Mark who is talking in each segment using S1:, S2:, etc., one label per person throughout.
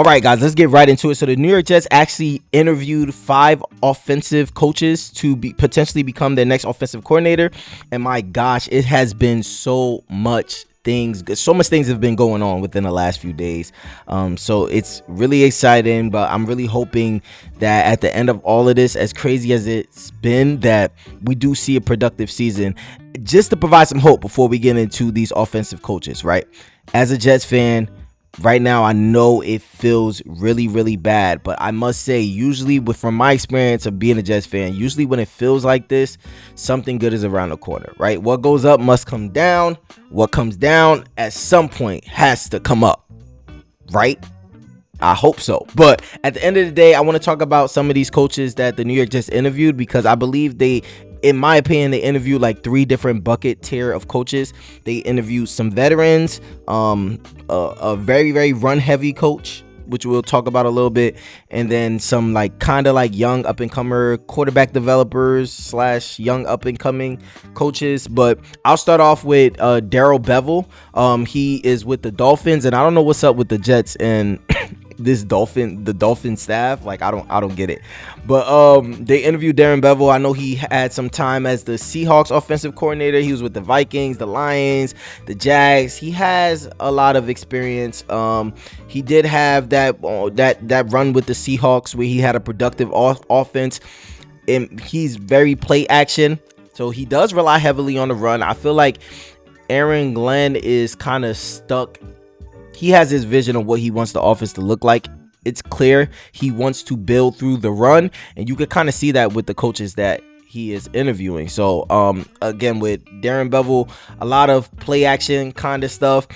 S1: All right, guys, let's get right into it. So the New York Jets actually interviewed 5 offensive coaches to potentially become their next offensive coordinator. And my gosh, it has been so much things have been going on within the last few days. So it's really exciting, but I'm really hoping that at the end of all of this, as crazy as it's been, that we do see a productive season. Just to provide some hope before we get into these offensive coaches, right? As a Jets fan, right now, I know it feels really, really bad, but I must say, usually from my experience of being a Jets fan, usually when it feels like this, something good is around the corner, right? What goes up must come down. What comes down at some point has to come up, right? I hope so. But at the end of the day, I want to talk about some of these coaches that the New York Jets interviewed, because I believe in my opinion, they interviewed like 3 different bucket tier of coaches. They interviewed some veterans, a very, very run heavy coach, which we'll talk about a little bit, and then some like kind of like young up and comer quarterback developers / young up and coming coaches. But I'll start off with Darrell Bevell. He is with the Dolphins, and I don't know what's up with the Jets and the Dolphin staff. Like I don't get it. But they interviewed Darrell Bevell. I know he had some time as the Seahawks offensive coordinator. He was with the Vikings, the Lions, the Jags. He has a lot of experience. He did have that run with the Seahawks where he had a productive offense, and he's very play action, so he does rely heavily on the run. I feel like Aaron Glenn is kind of stuck. He has his vision of what he wants the offense to look like. It's clear he wants to build through the run, and you could kind of see that with the coaches that he is interviewing. So again, with Darrell Bevell, a lot of play action kind of stuff.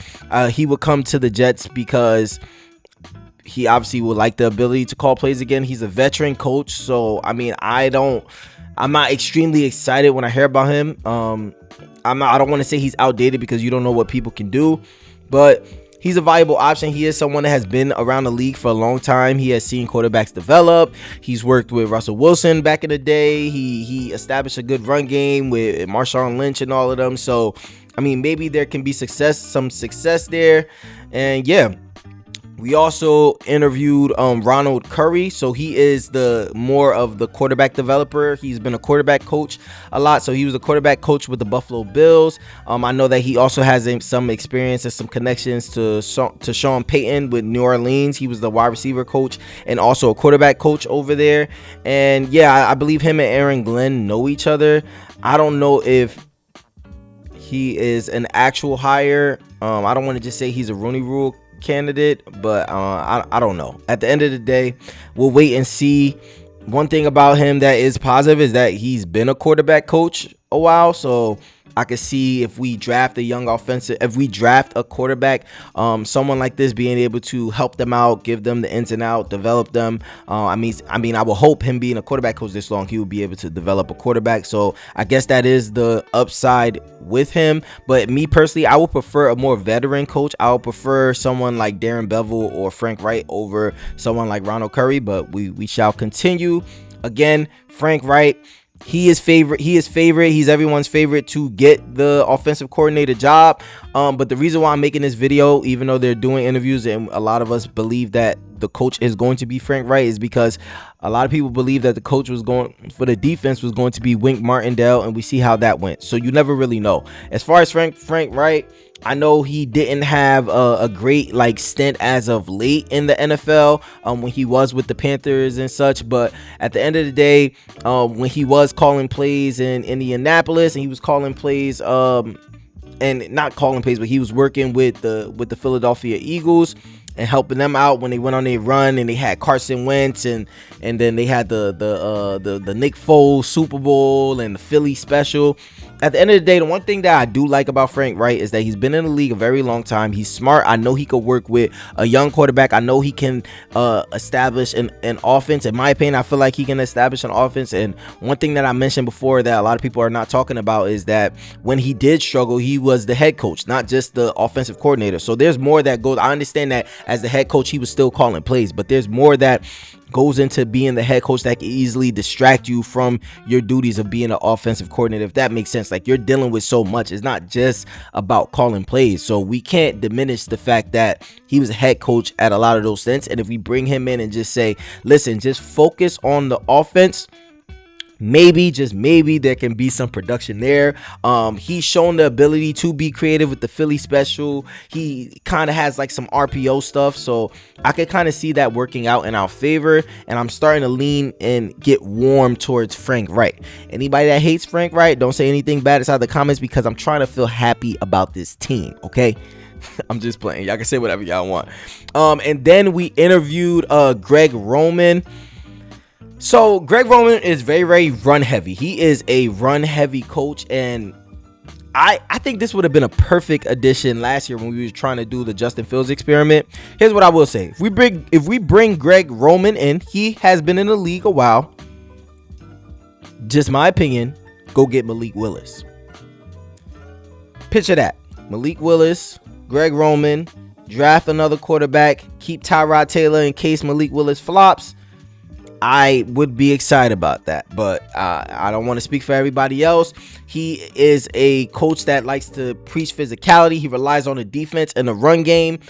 S1: He would come to the Jets because he obviously would like the ability to call plays again. He's a veteran coach, so I mean, I'm not extremely excited when I hear about him. I don't want to say he's outdated, because you don't know what people can do, but he's a viable option. He is someone that has been around the league for a long time. He has seen quarterbacks develop. He's worked with Russell Wilson back in the day. He established a good run game with Marshawn Lynch and all of them. So, I mean, maybe there can be some success there. And yeah, we also interviewed Ronald Curry. So he is the more of the quarterback developer. He's been a quarterback coach a lot. So he was a quarterback coach with the Buffalo Bills. I know that he also has some experience and some connections to Sean Payton with New Orleans. He was the wide receiver coach and also a quarterback coach over there. And yeah, I believe him and Aaron Glenn know each other. I don't know if he is an actual hire. I don't want to just say he's a Rooney Rule candidate, but I don't know. At the end of the day, we'll wait and see. One thing about him that is positive is that he's been a quarterback coach a while, so I could see if we draft a quarterback, someone like this being able to help them out, give them the ins and out, develop them. I mean, I would hope him being a quarterback coach this long, he would be able to develop a quarterback. So I guess that is the upside with him. But me personally, I would prefer a more veteran coach. I would prefer someone like Darrell Bevell or Frank Reich over someone like Ronald Curry. But we shall continue. Again, Frank Reich. He is favorite. He's everyone's favorite to get the offensive coordinator job. But the reason why I'm making this video, even though they're doing interviews and a lot of us believe that the coach is going to be Frank Reich, is because a lot of people believe that the coach was going for the defense was going to be Wink Martindale, and we see how that went. So you never really know. As far as Frank Reich, I know he didn't have a great stint as of late in the NFL when he was with the Panthers and such. But at the end of the day, when he was calling plays in Indianapolis and he was calling plays and not calling plays, but he was working with the Philadelphia Eagles and helping them out when they went on their run, and they had Carson Wentz and then they had the Nick Foles Super Bowl and the Philly special. At the end of the day, the one thing that I do like about Frank Reich is that he's been in the league a very long time. He's smart. I know he could work with a young quarterback. I know he can establish an offense. In my opinion, I feel like he can establish an offense. And one thing that I mentioned before that a lot of people are not talking about is that when he did struggle, he was the head coach, not just the offensive coordinator. So there's more that goes. I understand that as the head coach, he was still calling plays, but there's more that goes into being the head coach that can easily distract you from your duties of being an offensive coordinator, if that makes sense. Like, you're dealing with so much. It's not just about calling plays. So we can't diminish the fact that he was a head coach at a lot of those stints. And if we bring him in and just say, listen, just focus on the offense, maybe, just maybe, there can be some production there. He's shown the ability to be creative with the Philly special. He kind of has like some RPO stuff, so I could kind of see that working out in our favor. And I'm starting to lean and get warm towards Frank Reich. Anybody that hates Frank Reich, don't say anything bad inside the comments, because I'm trying to feel happy about this team, okay? I'm just playing. Y'all can say whatever y'all want. And then we interviewed Greg Roman. So Greg Roman is very, very run heavy. He is a run heavy coach, and I think this would have been a perfect addition last year when we were trying to do the Justin Fields experiment. Here's what I will say: if we bring Greg Roman in, he has been in the league a while. Just my opinion, go get Malik Willis. Picture that: Malik Willis, Greg Roman, draft another quarterback, keep Tyrod Taylor in case Malik Willis flops. I would be excited about that, but I don't want to speak for everybody else. He is a coach that likes to preach physicality. He relies on the defense and the run game.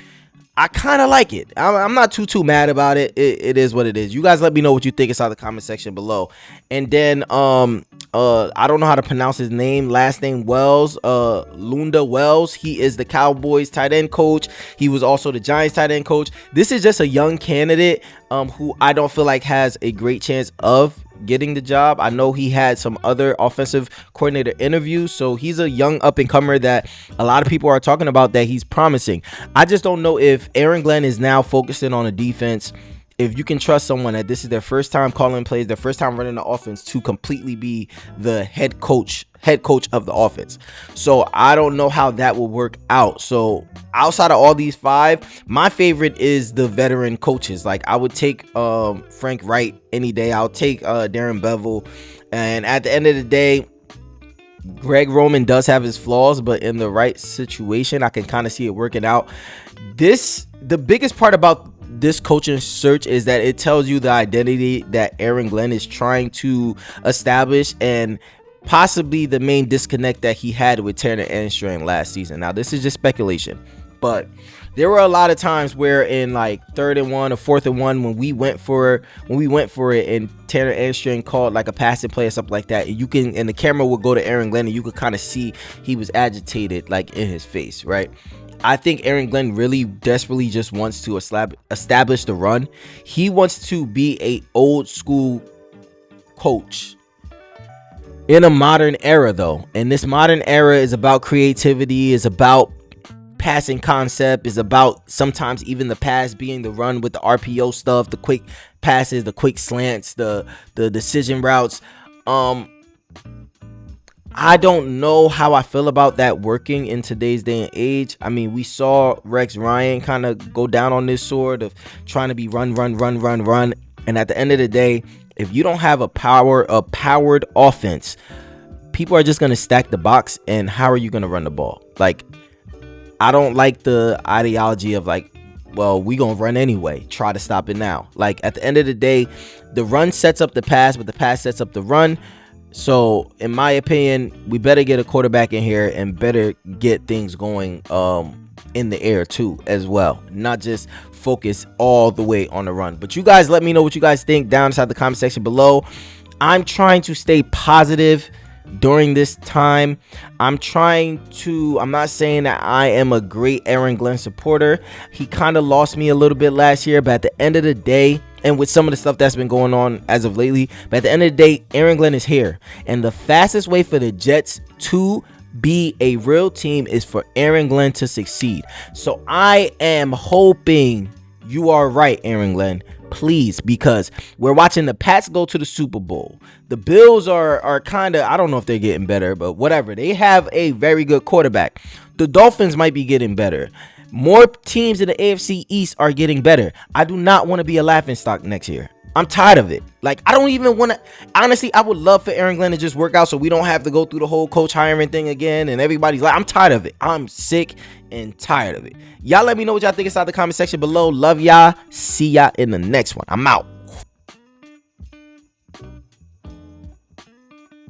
S1: I kind of like it. I'm not too mad about it. It is what it is. You guys let me know what you think inside the comment section below. And then I don't know how to pronounce his name, last name Wells, Lunda Wells. He is the Cowboys tight end coach. He was also the Giants tight end coach. This is just a young candidate who I don't feel like has a great chance of getting the job. I know he had some other offensive coordinator interviews, so he's a young up and comer that a lot of people are talking about, that he's promising. I just don't know if Aaron Glenn is now focusing on a defense. If you can trust someone that this is their first time calling plays, their first time running the offense, to completely be the head coach of the offense. So I don't know how that will work out. So outside of all these five, my favorite is the veteran coaches. Like, I would take Frank Reich any day. I'll take Darrell Bevell. And at the end of the day, Greg Roman does have his flaws, but in the right situation, I can kind of see it working out. The biggest part about this coaching search is that it tells you the identity that Aaron Glenn is trying to establish, and possibly the main disconnect that he had with Tanner Armstrong last season. Now, this is just speculation, but there were a lot of times where in like 3rd and 1 or 4th and 1, when we went for it and Tanner Armstrong called like a passing play or something like that, and the camera would go to Aaron Glenn, and you could kind of see he was agitated, like, in his face, right? I think Aaron Glenn really desperately just wants to establish the run. He wants to be a old school coach in a modern era, though. And this modern era is about creativity, is about passing concept, is about sometimes even the pass being the run with the RPO stuff, the quick passes, the quick slants, the decision routes. I don't know how I feel about that working in today's day and age. I mean, we saw Rex Ryan kind of go down on this sword of trying to be run. And at the end of the day, if you don't have a powered offense, people are just going to stack the box. And how are you going to run the ball? Like, I don't like the ideology of like, well, we going to run anyway. Try to stop it now. Like, at the end of the day, the run sets up the pass, but the pass sets up the run. So, in my opinion, we better get a quarterback in here and better get things going in the air too as well. Not just focus all the way on the run. But you guys let me know what you guys think down inside the comment section below. I'm trying to stay positive during this time. I'm not saying that I am a great Aaron Glenn supporter. He kind of lost me a little bit last year, but at the end of the day, and with some of the stuff that's been going on as of lately, but at the end of the day, Aaron Glenn is here. And the fastest way for the Jets to be a real team is for Aaron Glenn to succeed. So I am hoping you are right, Aaron Glenn. Please, because we're watching the Pats go to the Super Bowl. The Bills are kind of, I don't know if they're getting better, but whatever. They have a very good quarterback. The Dolphins might be getting better. More teams in the AFC East are getting better. I do not want to be a laughingstock next year. I'm tired of it. Like, I don't even want to. Honestly, I would love for Aaron Glenn to just work out so we don't have to go through the whole coach hiring thing again. And everybody's like, I'm tired of it. I'm sick and tired of it. Y'all let me know what y'all think inside the comment section below. Love y'all. See y'all in the next one. I'm out.